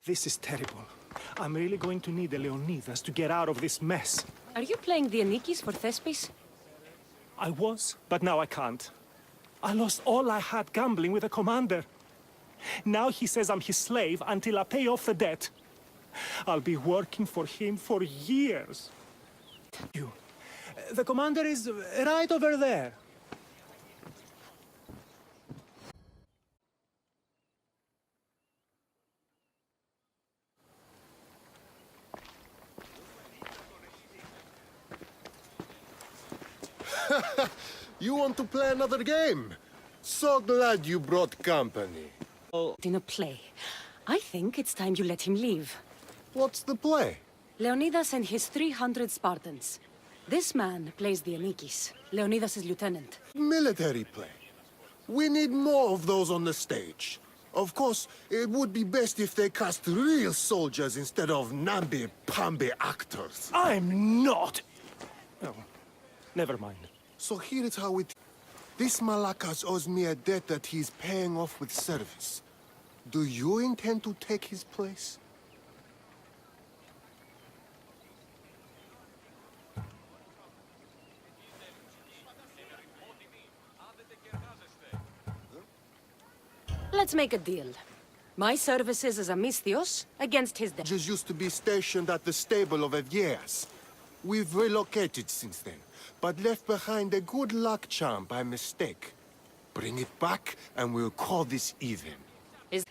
This is terrible. I'm really going to need the Leonidas to get out of this mess. Are you playing the Anikis for Thespis? I was, but now I can't. I lost all I had gambling with the commander. Now he says I'm his slave until I pay off the debt. I'll be working for him for years. You. The commander is right over there. You want to play another game? So glad you brought company. In a play. I think it's time you let him leave. What's the play? Leonidas and his 300 Spartans. This man plays the Anikis, Leonidas' lieutenant. Military play. We need more of those on the stage. Of course, it would be best if they cast real soldiers instead of namby-pamby actors. I'm not! Oh, never mind. So here is how it... This Malakas owes me a debt that he's paying off with service. Do you intend to take his place? Let's make a deal. My services as a Misthios against his debt. Just used to be stationed at the stable of Evieas. We've relocated since then, but left behind a good luck charm by mistake. Bring it back, and we'll call this even. Is...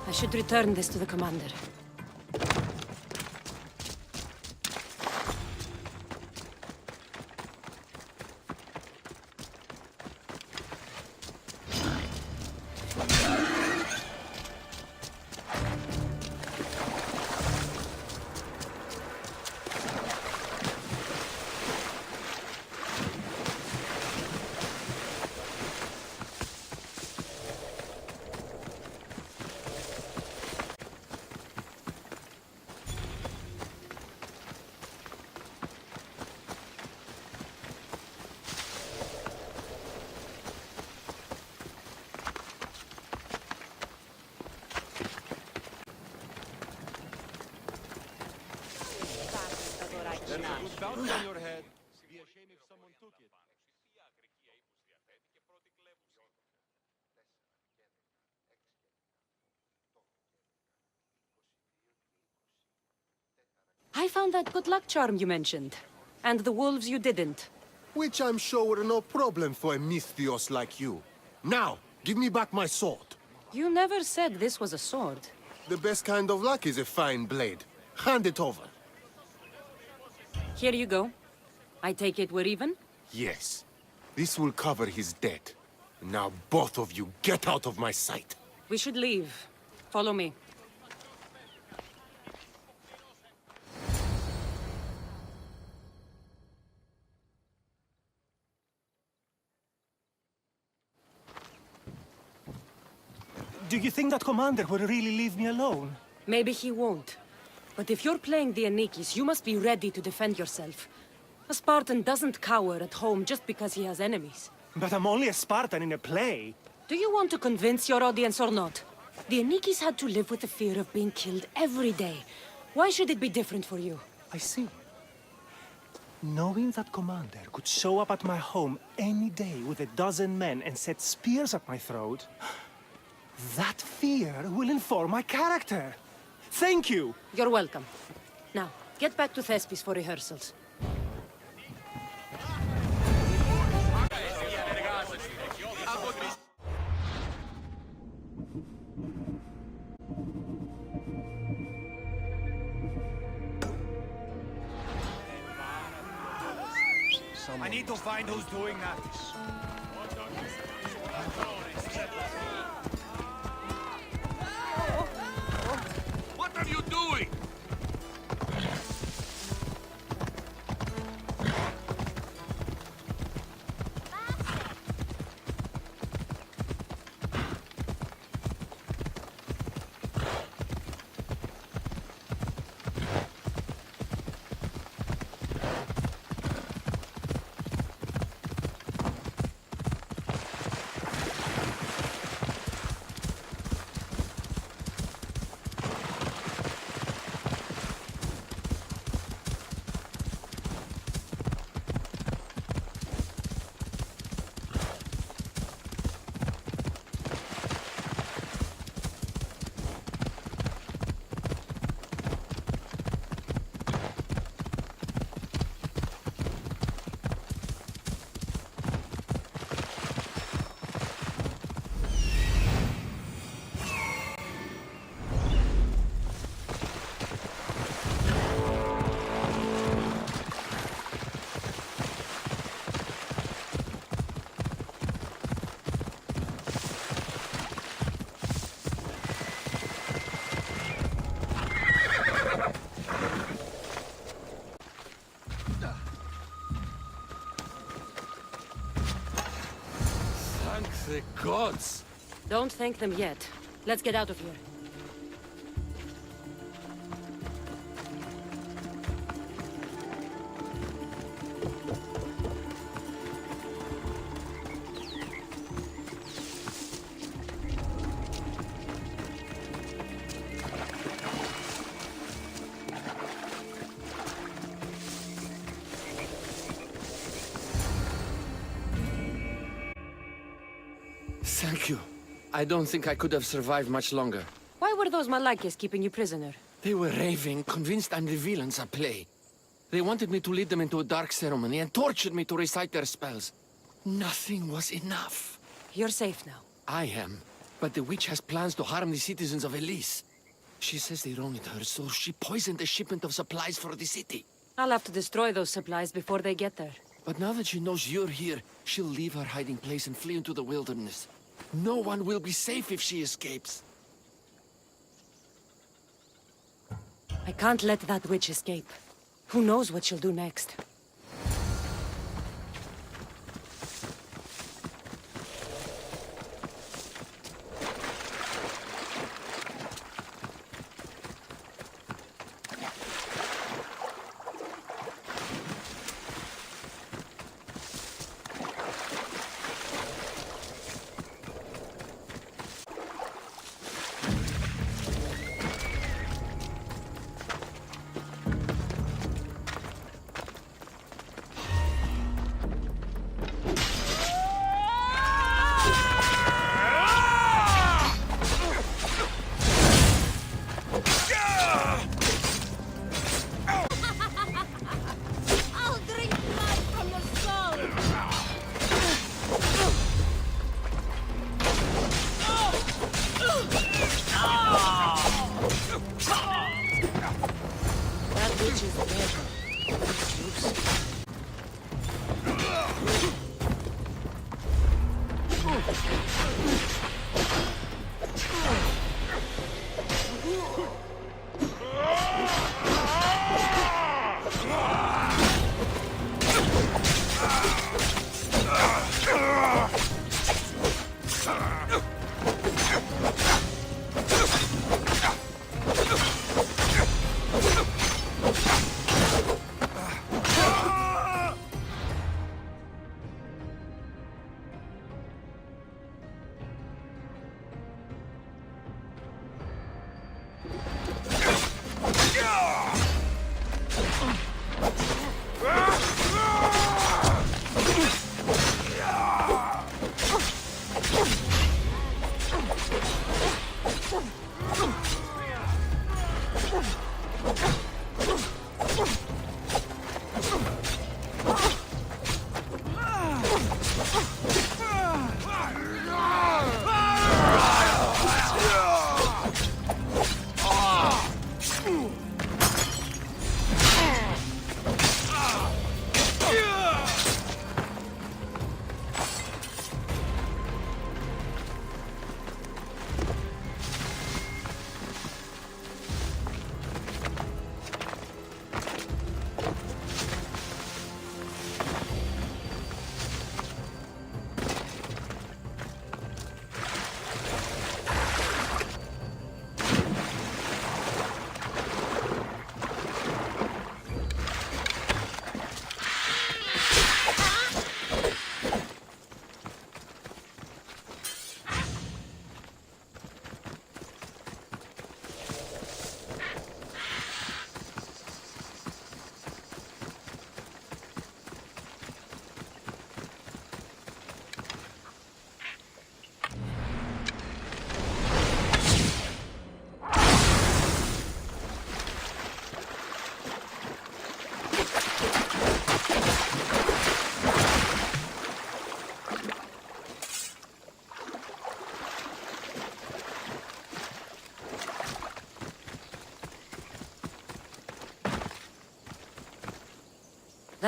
I should return this to the commander. Bounce on your head. Be a shame if someone took it. I found that good luck charm you mentioned. And the wolves you didn't. Which I'm sure were no problem for a Misthios like you. Now, give me back my sword. You never said this was a sword. The best kind of luck is a fine blade. Hand it over. Here you go. I take it we're even? Yes. This will cover his debt. Now both of you get out of my sight. We should leave. Follow me. Do you think that commander will really leave me alone? Maybe he won't. But if you're playing the Anikis, you must be ready to defend yourself. A Spartan doesn't cower at home just because he has enemies. But I'm only a Spartan in a play. Do you want to convince your audience or not? The Anikis had to live with the fear of being killed every day. Why should it be different for you? I see. Knowing that Commander could show up at my home any day with a dozen men and set spears at my throat, that fear will inform my character. Thank you! You're welcome. Now, get back to Thespis for rehearsals. I need to find who's doing that. What are you doing? Thank the gods! Don't thank them yet. Let's get out of here. Thank you. I don't think I could have survived much longer. Why were those Malakis keeping you prisoner? They were raving, convinced I'm the villains at play. They wanted me to lead them into a dark ceremony and tortured me to recite their spells. Nothing was enough. You're safe now. I am, but the witch has plans to harm the citizens of Elise. She says they wronged her, so she poisoned a shipment of supplies for the city. I'll have to destroy those supplies before they get there. But now that she knows you're here, she'll leave her hiding place and flee into the wilderness. No one will be safe if she escapes. I can't let that witch escape. Who knows what she'll do next?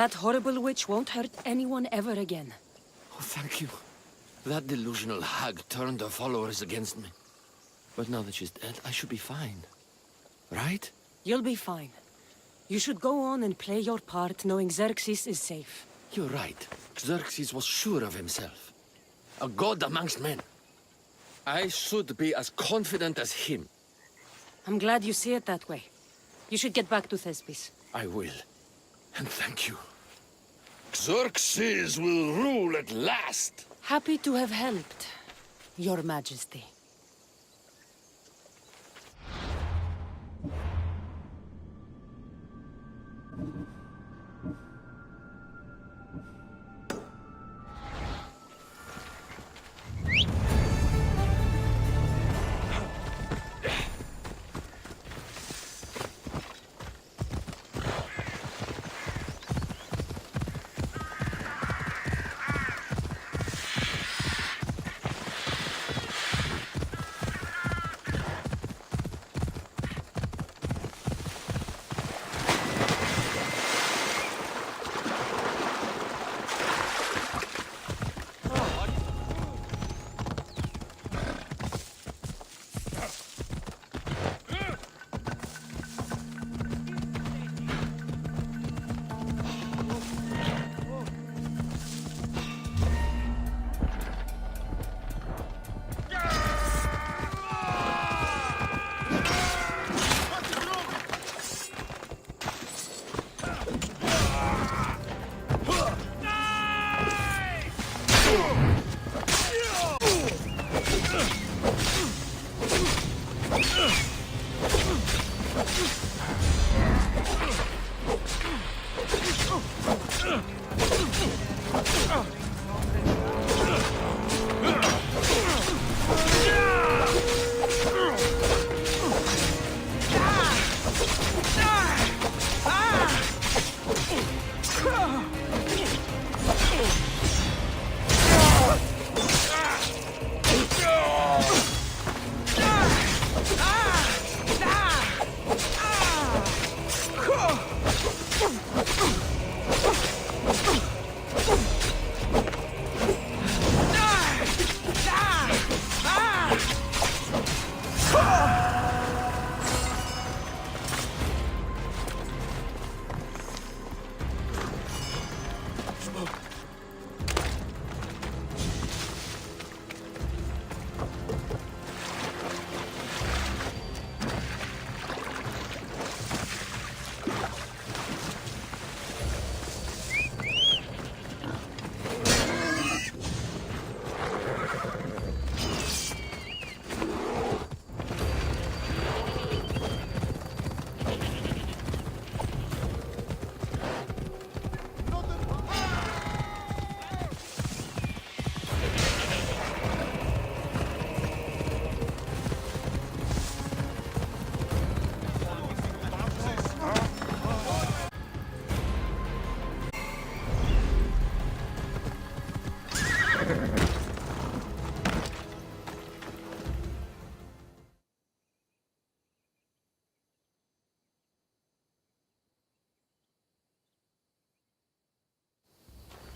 That horrible witch won't hurt anyone ever again. Oh, thank you. That delusional hag turned her followers against me. But now that she's dead, I should be fine. Right? You'll be fine. You should go on and play your part, knowing Xerxes is safe. You're right. Xerxes was sure of himself. A god amongst men. I should be as confident as him. I'm glad you see it that way. You should get back to Thespis. I will. And thank you. Xerxes will rule at last! Happy to have helped, Your Majesty.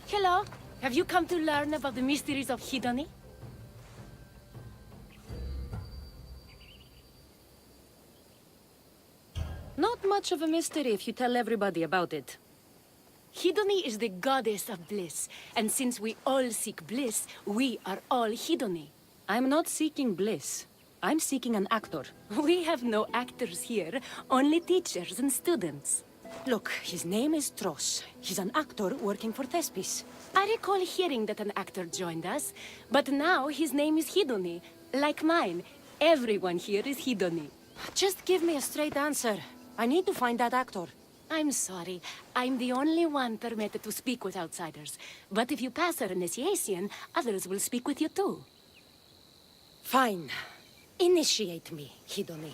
Hello. Have you come to learn about the mysteries of Hedony? Not much of a mystery if you tell everybody about it. Hedony is the goddess of bliss, and since we all seek bliss, we are all Hedony. I'm not seeking bliss. I'm seeking an actor. We have no actors here, only teachers and students. Look, his name is Tros. He's an actor working for Thespis. I recall hearing that an actor joined us, but now his name is Hedony. Like mine, everyone here is Hedony. Just give me a straight answer. I need to find that actor. I'm sorry. I'm the only one permitted to speak with outsiders. But if you pass our initiation, others will speak with you too. Fine. Initiate me, Hedony.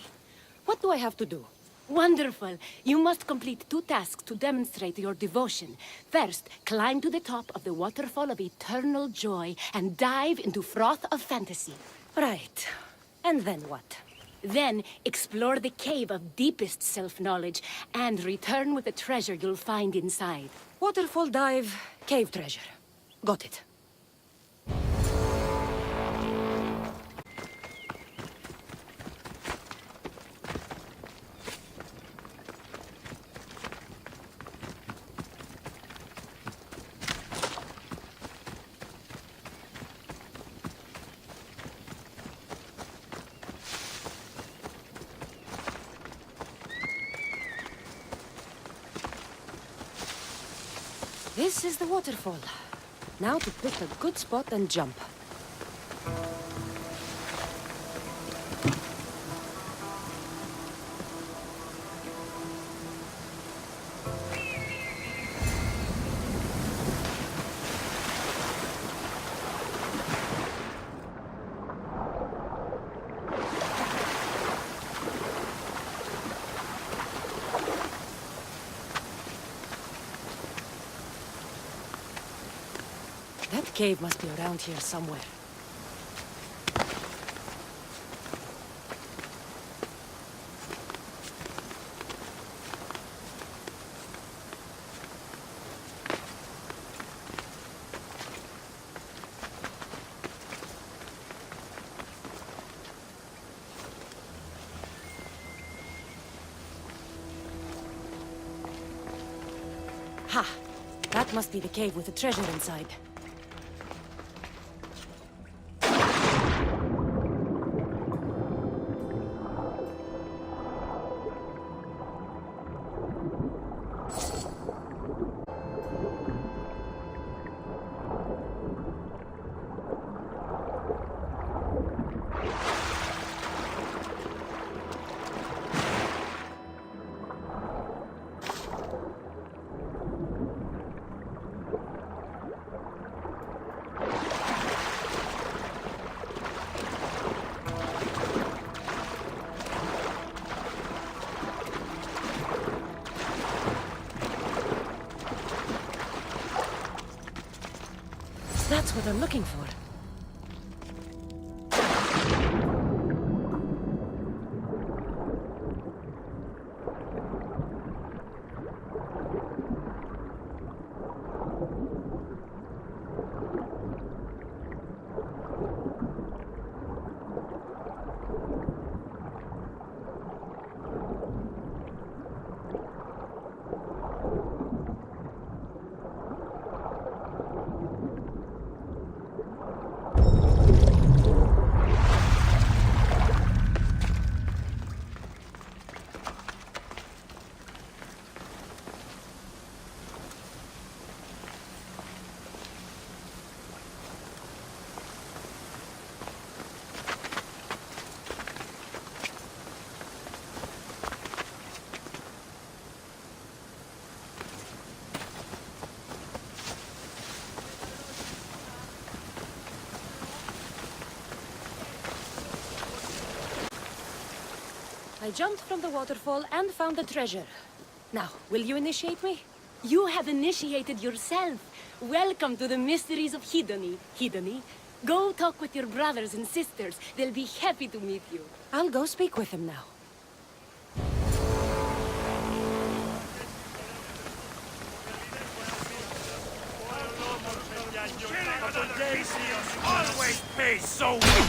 What do I have to do? Wonderful. You must complete 2 tasks to demonstrate your devotion. First, climb to the top of the waterfall of eternal joy and dive into froth of fantasy. Right. And then what? Then explore the cave of deepest self-knowledge and return with the treasure you'll find inside. Waterfall dive, cave treasure. Got it. This is the waterfall. Now to pick a good spot and jump. That cave must be around here somewhere. Ha! That must be the cave with the treasure inside. That's what I'm looking for. I jumped from the waterfall and found the treasure. Now, will you initiate me? You have initiated yourself. Welcome to the mysteries of Hedony. Hedony, go talk with your brothers and sisters. They'll be happy to meet you. I'll go speak with him now. Always pay so well.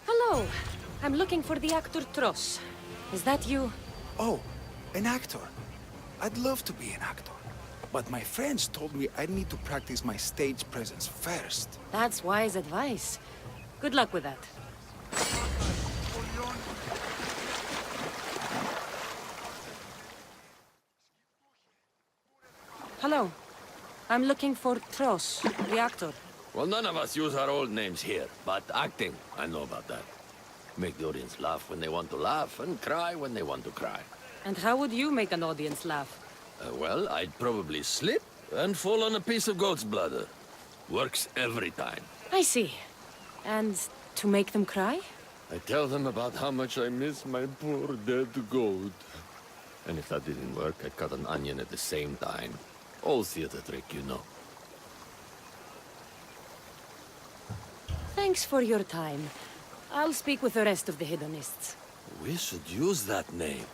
Hello. I'm looking for the actor Tross. Is that you? Oh, an actor. I'd love to be an actor. But my friends told me I need to practice my stage presence first. That's wise advice. Good luck with that. Hello. I'm looking for Tros, the actor. Well, none of us use our old names here, but acting, I know about that. Make the audience laugh when they want to laugh, and cry when they want to cry. And how would you make an audience laugh? Well, I'd probably slip and fall on a piece of goat's bladder. Works every time. I see. And to make them cry? I tell them about how much I miss my poor dead goat. And if that didn't work, I'd cut an onion at the same time. Old theater trick, you know. Thanks for your time. I'll speak with the rest of the hedonists. We should use that name.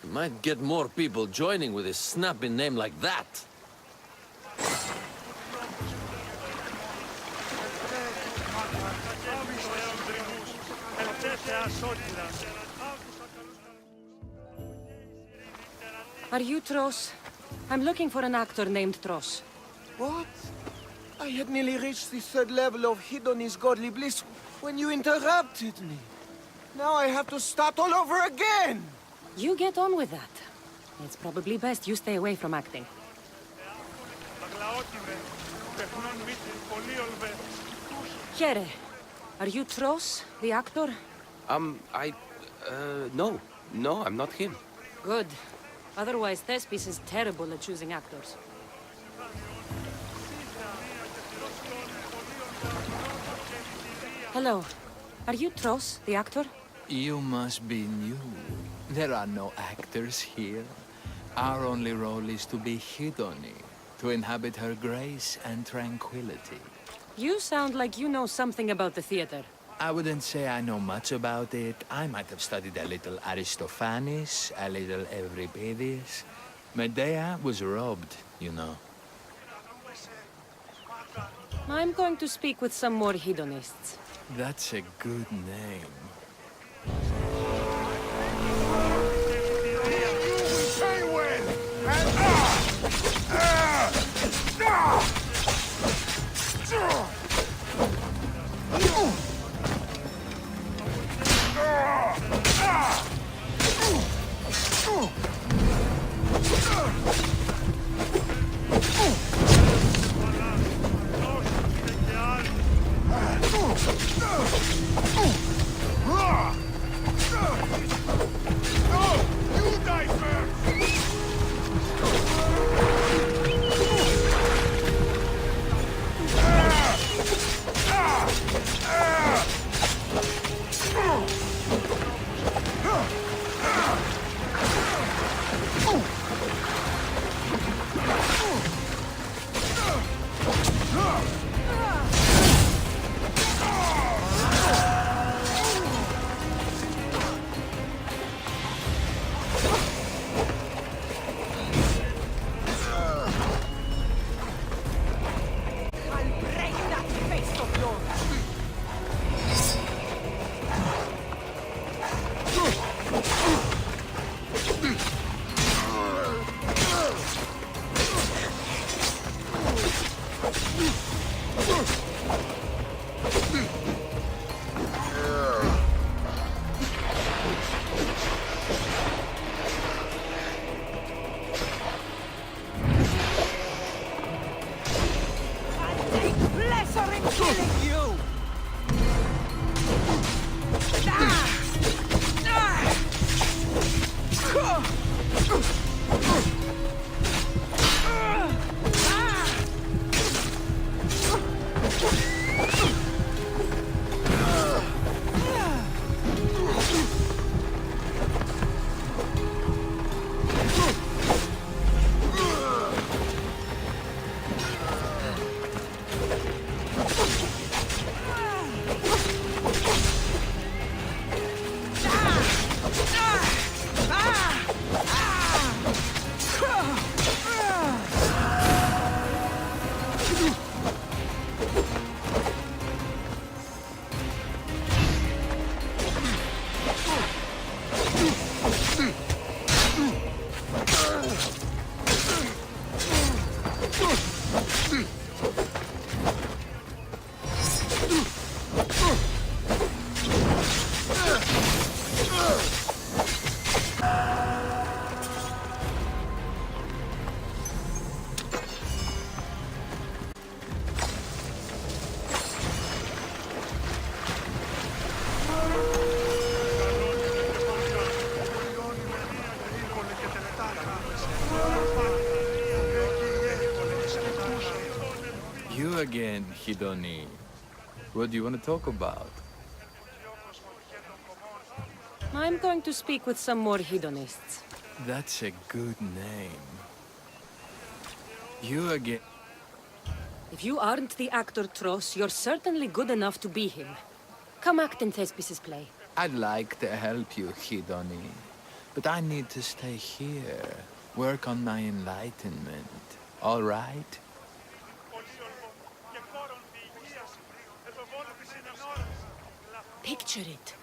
We might get more people joining with a snappy name like that. Are you Tros? I'm looking for an actor named Tros. What? I had nearly reached the third level of Hidoni's godly bliss when you interrupted me. Now I have to start all over again! You get on with that. It's probably best you stay away from acting. Here, are you Tros, the actor? No, I'm not him. Good. Otherwise, Thespis is terrible at choosing actors. Hello. Are you Tros, the actor? You must be new. There are no actors here. Our only role is to be Hidoni, to inhabit her grace and tranquility. You sound like you know something about the theater. I wouldn't say I know much about it. I might have studied a little Aristophanes, a little Euripides. Medea was robbed, you know. I'm going to speak with some more hedonists. That's a good name. You again, Hidoni. What do you want to talk about? I'm going to speak with some more hedonists. That's a good name. You again. If you aren't the actor Tros, you're certainly good enough to be him. Come act in Thespis' play. I'd like to help you, Hidoni. But I need to stay here. Work on my enlightenment. All right? Picture it.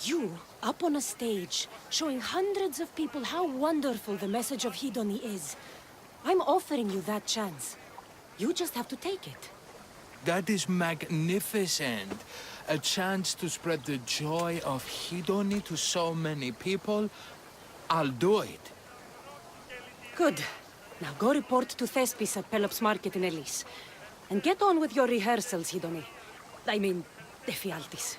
You, up on a stage, showing hundreds of people how wonderful the message of Hidoni is. I'm offering you that chance. You just have to take it. That is magnificent. A chance to spread the joy of Hidoni to so many people. I'll do it. Good. Now go report to Thespis at Pelops Market in Elis. And get on with your rehearsals, Hidoni. I mean, Ephialtes.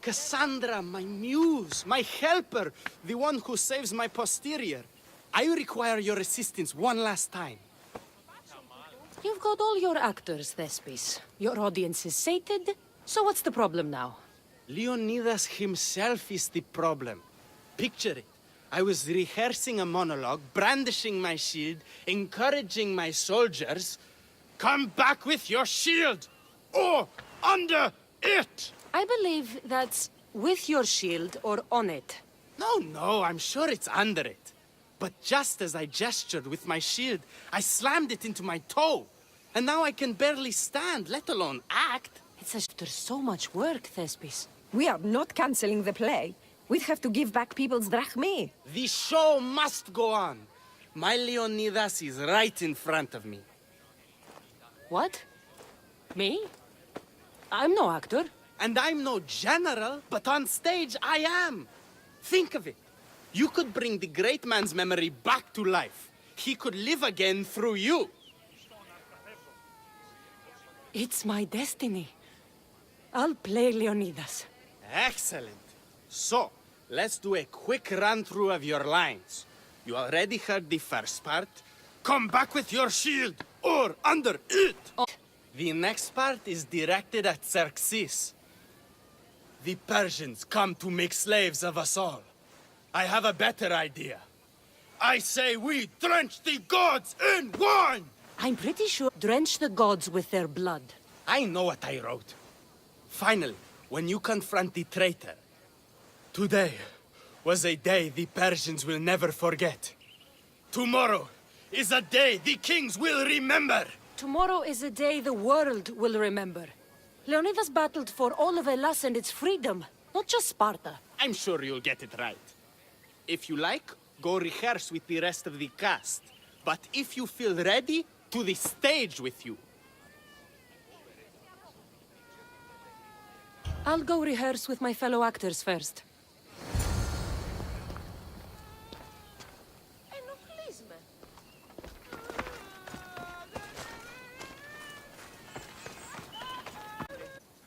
Cassandra, my muse, my helper, the one who saves my posterior. I require your assistance one last time. You've got all your actors, Thespis. Your audience is sated, so what's the problem now? Leonidas himself is the problem. Picture it. I was rehearsing a monologue, brandishing my shield, encouraging my soldiers. Come back with your shield! Or under it! I believe that's with your shield or on it. No, I'm sure it's under it. But just as I gestured with my shield, I slammed it into my toe. And now I can barely stand, let alone act. It's after so much work, Thespis. We are not canceling the play. We'd have to give back people's drachmae. The show must go on. My Leonidas is right in front of me. What? Me? I'm no actor. And I'm no general, but on stage I am. Think of it. You could bring the great man's memory back to life. He could live again through you. It's my destiny. I'll play Leonidas. Excellent. So, let's do a quick run-through of your lines. You already heard the first part. Come back with your shield, or under it. Oh. The next part is directed at Xerxes. The Persians come to make slaves of us all. I have a better idea. I say we drench the gods in wine! I'm pretty sure drench the gods with their blood. I know what I wrote. Finally, when you confront the traitor, today was a day the Persians will never forget. Tomorrow is a day the kings will remember. Tomorrow is a day the world will remember. Leonidas battled for all of Hellas and its freedom, not just Sparta. I'm sure you'll get it right. If you like, go rehearse with the rest of the cast. But if you feel ready, to the stage with you. I'll go rehearse with my fellow actors first.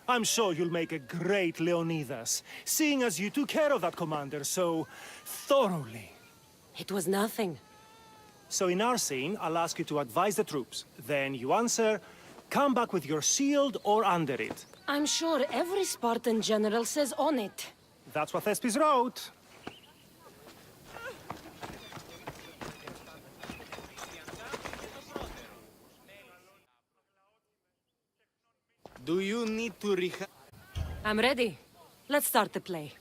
I'm sure you'll make a great Leonidas, seeing as you took care of that commander so thoroughly. It was nothing. So in our scene, I'll ask you to advise the troops. Then you answer, come back with your shield or under it. I'm sure every Spartan general says on it. That's what Thespis wrote. Do you need to rehearse? I'm ready. Let's start the play.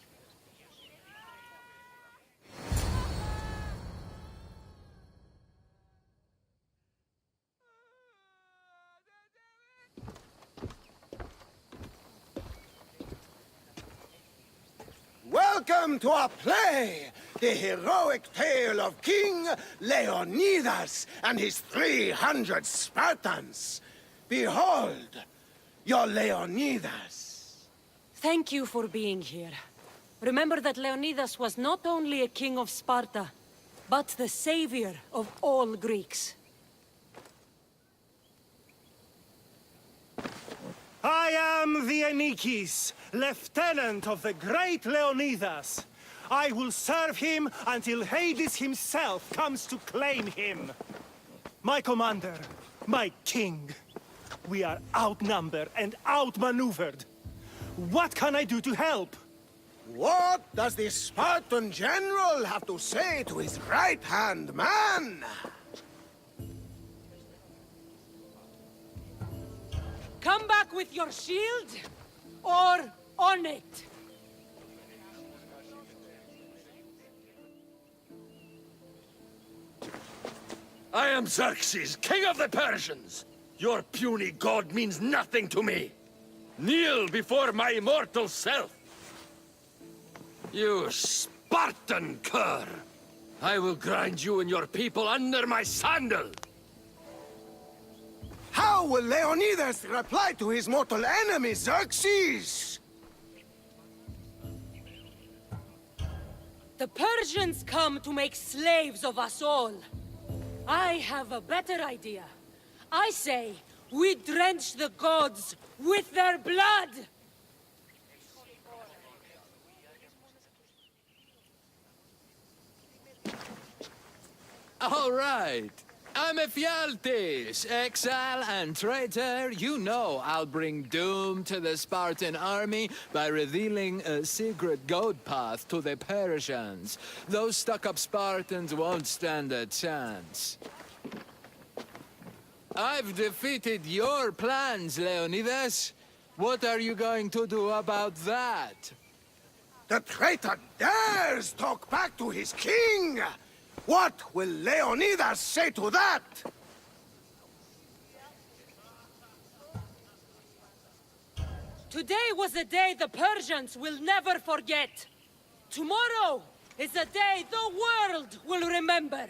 Welcome to our play, the heroic tale of King Leonidas and his 300 Spartans. Behold, your Leonidas. Thank you for being here. Remember that Leonidas was not only a king of Sparta, but the savior of all Greeks. I am the Anikis, lieutenant of the great Leonidas. I will serve him until Hades himself comes to claim him. My commander, my king, we are outnumbered and outmaneuvered. What can I do to help? What does the Spartan general have to say to his right-hand man? Come back with your shield, or on it. I am Xerxes, king of the Persians. Your puny god means nothing to me. Kneel before my immortal self. You Spartan cur! I will grind you and your people under my sandal! How will Leonidas reply to his mortal enemy, Xerxes? The Persians come to make slaves of us all. I have a better idea. I say, we drench the gods with their blood! All right. I'm Ephialtes, exile and traitor. You know I'll bring doom to the Spartan army by revealing a secret goat path to the Persians. Those stuck-up Spartans won't stand a chance. I've defeated your plans, Leonidas. What are you going to do about that? The traitor dares talk back to his king! What will Leonidas say to that? Today was a day the Persians will never forget. Tomorrow is a day the world will remember.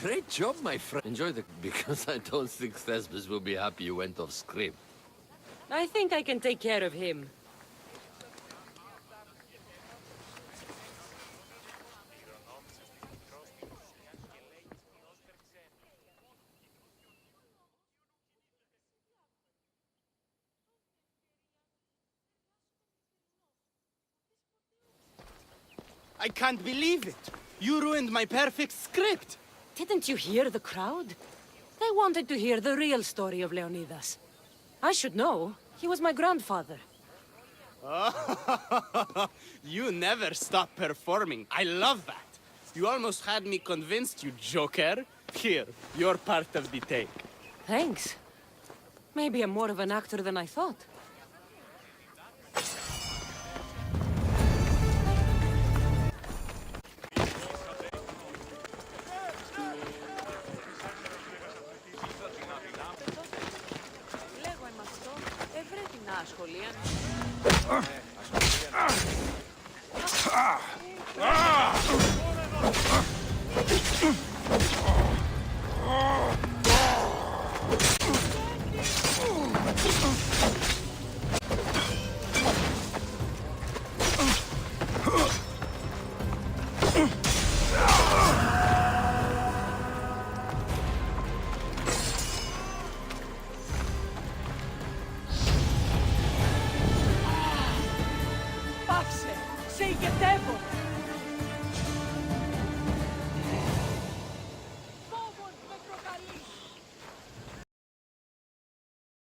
Great job, my friend. Enjoy the... because I don't think Thesmus will be happy you went off script. I think I can take care of him. I can't believe it. You ruined my perfect script. Didn't you hear the crowd? They wanted to hear the real story of Leonidas. I should know. He was my grandfather. You never stop performing. I love that. You almost had me convinced, you joker. Here, you're part of the take. Thanks. Maybe I'm more of an actor than I thought. Πάψε! Σε ηγετεύω!